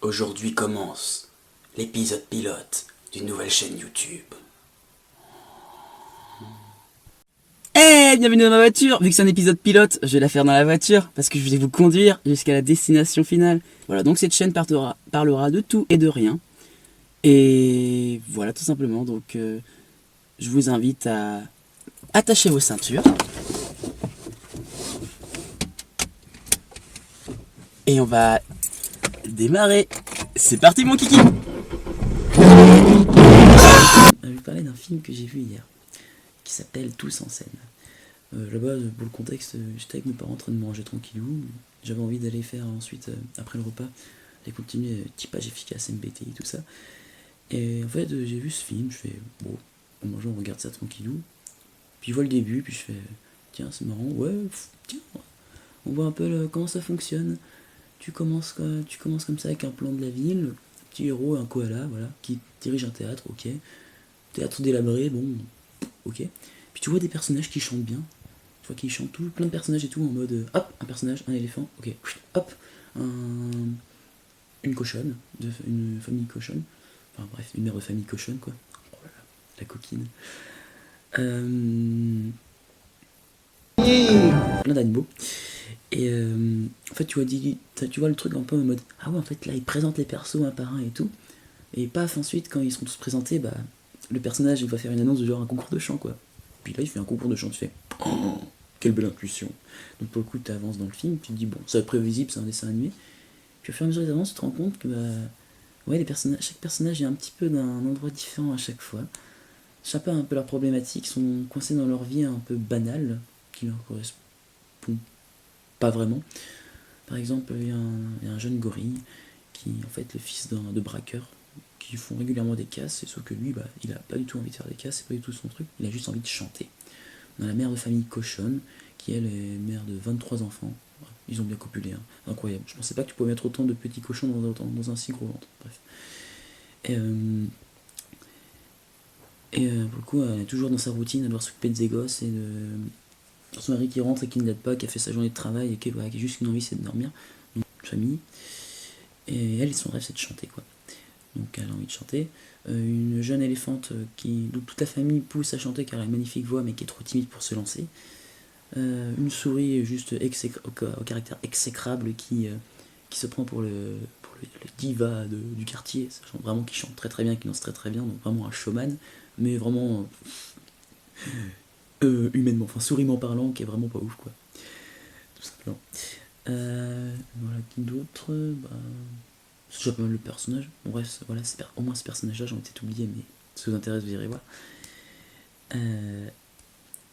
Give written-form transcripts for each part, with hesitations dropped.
Aujourd'hui commence l'épisode pilote d'une nouvelle chaîne YouTube. Bienvenue dans ma voiture. Vu que c'est un épisode pilote, je vais la faire dans la voiture parce que je vais vous conduire jusqu'à la destination finale. Voilà, donc cette chaîne parlera de tout et de rien. Et voilà, tout simplement. Donc, je vous invite à attacher vos ceintures. Et on va démarrer. C'est parti, mon kiki. Je vais parler d'un film que j'ai vu hier qui s'appelle Tous en scène. Là-bas, pour le contexte, j'étais avec mes parents en train de manger tranquillou. J'avais envie d'aller faire ensuite, après le repas, aller continuer typage efficace, MBTI, tout ça. Et en fait, j'ai vu ce film, je fais, bon, en mangeant, on regarde ça tranquillou. Puis je vois le début, puis je fais, tiens, c'est marrant, ouais, tiens, on voit un peu comment ça fonctionne. Tu commences comme ça avec un plan de la ville, un petit héros, un koala, voilà, qui dirige un théâtre, ok. Théâtre délabré, bon, ok. Puis tu vois des personnages qui chantent bien. Tu vois qu'ils chantent tout, plein de personnages et tout, en mode hop, un personnage, un éléphant, ok, hop, une cochonne, une famille cochonne, enfin bref, une mère de famille cochonne, quoi. Oh là là, la coquine. Plein d'animaux. Et en fait, tu vois le truc un peu en mode ah ouais, en fait, là, ils présentent les persos un par un et tout. Et paf, ensuite, quand ils seront tous présentés, bah, le personnage, il va faire une annonce de genre un concours de chant, quoi. Puis là, il fait un concours de chant, tu fais oh, quelle belle intuition. Donc pour le coup, tu avances dans le film, tu te dis bon, ça va être prévisible, c'est un dessin animé. Puis au fur et à mesure que tu avances, tu te rends compte que bah, ouais, chaque personnage est un petit peu d'un endroit différent à chaque fois. Chacun a un peu leurs problématiques, sont coincés dans leur vie un peu banale, qui leur correspond pas vraiment. Par exemple, il y a un jeune gorille qui est en fait le fils de braqueurs qui font régulièrement des casses, et sauf que lui, bah, il a pas du tout envie de faire des casses, c'est pas du tout son truc, il a juste envie de chanter. On a la mère de famille cochonne, qui elle est mère de 23 enfants. Ils ont bien copulé, hein. Incroyable. Je pensais pas que tu pouvais mettre autant de petits cochons dans un si gros ventre. Bref. Pour le coup, elle est toujours dans sa routine, à devoir s'occuper de ses gosses et de son mari qui rentre et qui ne l'aide pas, qui a fait sa journée de travail et qui a juste une envie, c'est de dormir. Donc, famille. Et elle, son rêve, c'est de chanter, quoi. Donc, elle a envie de chanter. Une jeune éléphante dont toute la famille pousse à chanter car elle a une magnifique voix, mais qui est trop timide pour se lancer. Une souris juste au caractère exécrable qui se prend pour le diva du quartier, sachant vraiment qu'il chante très très bien, qu'il danse très très bien, donc vraiment un showman, mais vraiment humainement, enfin souriment parlant, qui est vraiment pas ouf, quoi. Tout simplement. Voilà, qui d'autre, bah, c'est déjà pas mal le personnage. Bon, bref, voilà, au moins ce personnage-là, j'en ai peut-être oublié, mais si ça vous intéresse, vous irez voir.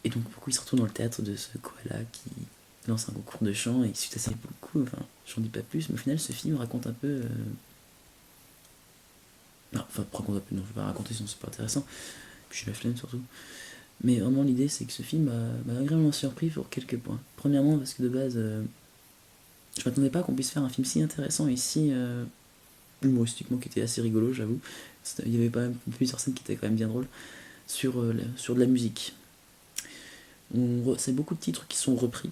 Et donc, pourquoi il se retrouve dans le théâtre de ce koala qui lance un concours de chant et suite à ça, beaucoup, enfin, j'en dis pas plus, mais au final, ce film raconte un peu. Non, enfin, raconte un peu, non, je vais pas raconter sinon c'est pas intéressant. Puis j'ai la flemme surtout. Mais vraiment, l'idée, c'est que ce film m'a agréablement surpris pour quelques points. Premièrement, parce que de base, je m'attendais pas qu'on puisse faire un film si intéressant et si humoristiquement, qui était assez rigolo, j'avoue. Il y avait pas même plusieurs scènes qui étaient quand même bien drôles sur de la musique. C'est beaucoup de titres qui sont repris,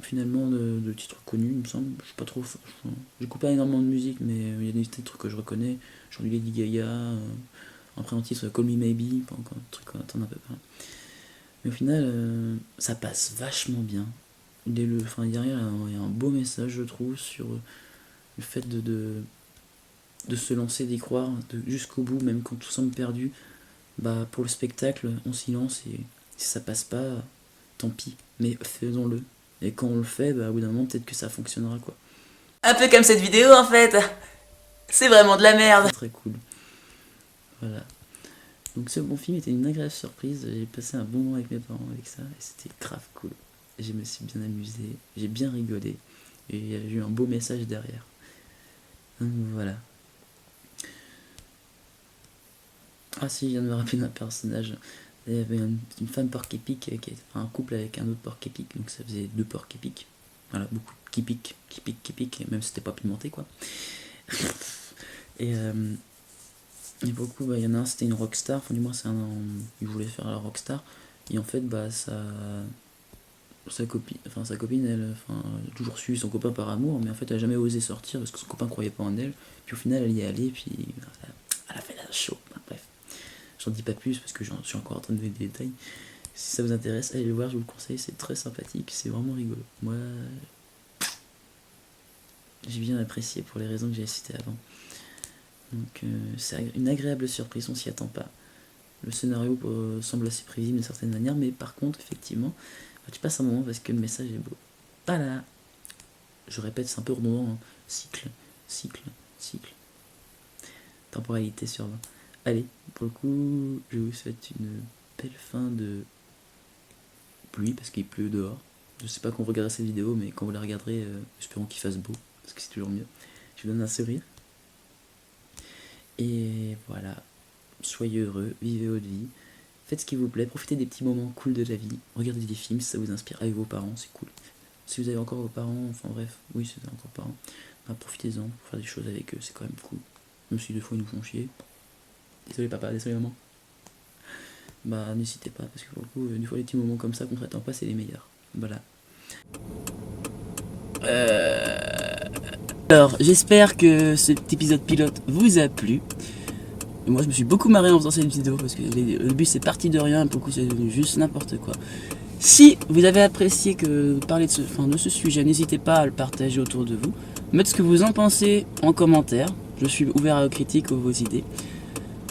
finalement, de titres connus, il me semble. Je suis pas trop. J'écoute pas énormément de musique, mais il y a des titres que je reconnais. Genre du Lady Gaga, après un titre Call Me Maybe, pas encore un truc qu'on attend un peu pas. Mais au final, ça passe vachement bien. Derrière, il y a un beau message, je trouve, sur le fait de se lancer, d'y croire, jusqu'au bout, même quand tout semble perdu. Bah, pour le spectacle, on s'y lance et si ça passe pas, tant pis, mais faisons-le. Et quand on le fait, bah, au bout d'un moment, peut-être que ça fonctionnera, quoi. Un peu comme cette vidéo en fait. C'est vraiment de la merde. C'est très cool. Voilà. Donc ce bon film était une agréable surprise. J'ai passé un bon moment avec mes parents avec ça et c'était grave cool. Je me suis bien amusé, j'ai bien rigolé et il y a eu un beau message derrière. Donc voilà. Ah si, je viens de me rappeler d'un personnage. Il y avait une femme porc-épic qui était un couple avec un autre porc-épic, donc ça faisait deux porc-épics. Voilà, beaucoup qui piquent, même si c'était pas pimenté, quoi. Et beaucoup, bah, il y en a un, c'était une rockstar, enfin du moins il voulait faire la rockstar, et en fait, bah, sa copine, elle, a toujours suivi son copain par amour, mais en fait, elle a jamais osé sortir parce que son copain croyait pas en elle. Puis au final, elle y est allée, puis elle a fait la show. Bref, j'en dis pas plus parce que je suis encore en train de donner des détails. Si ça vous intéresse, allez le voir, je vous le conseille, c'est très sympathique, c'est vraiment rigolo. Moi, j'ai bien apprécié pour les raisons que j'ai citées avant. Donc, c'est une agréable surprise, on s'y attend pas. Le scénario semble assez prévisible d'une certaine manière, mais par contre, effectivement, tu passes un moment parce que le message est beau. Voilà. Je répète, c'est un peu redondant. Hein. Cycle. Temporalité sur 20. Allez, pour le coup, je vous souhaite une belle fin de pluie parce qu'il pleut dehors. Je sais pas quand vous regarderez cette vidéo, mais quand vous la regarderez, espérons qu'il fasse beau parce que c'est toujours mieux. Je vous donne un sourire. Et voilà. Soyez heureux, vivez votre vie. Faites ce qui vous plaît, profitez des petits moments cool de la vie. Regardez des films si ça vous inspire avec vos parents, c'est cool. Si vous avez encore vos parents, enfin bref, oui, si vous avez encore parents, profitez-en pour faire des choses avec eux, c'est quand même cool. Même si des fois ils nous font chier. Désolé papa, désolé maman. N'hésitez pas, parce que pour le coup, des fois les petits moments comme ça qu'on s'attend pas, c'est les meilleurs. Voilà. Alors, j'espère que cet épisode pilote vous a plu. Moi je me suis beaucoup marré en faisant cette vidéo parce que au début c'est parti de rien, beaucoup c'est devenu juste n'importe quoi. Si vous avez apprécié que parler de ce sujet, n'hésitez pas à le partager autour de vous. Mettre ce que vous en pensez en commentaire. Je suis ouvert aux critiques, aux vos idées.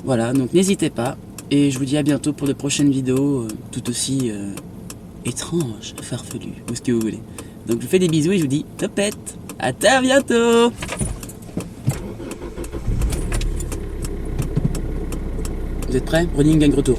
Voilà, donc n'hésitez pas. Et je vous dis à bientôt pour de prochaines vidéos tout aussi étranges, farfelues, ou ce que vous voulez. Donc je vous fais des bisous et je vous dis topette. À très bientôt. Vous êtes prêts? Running gang retour.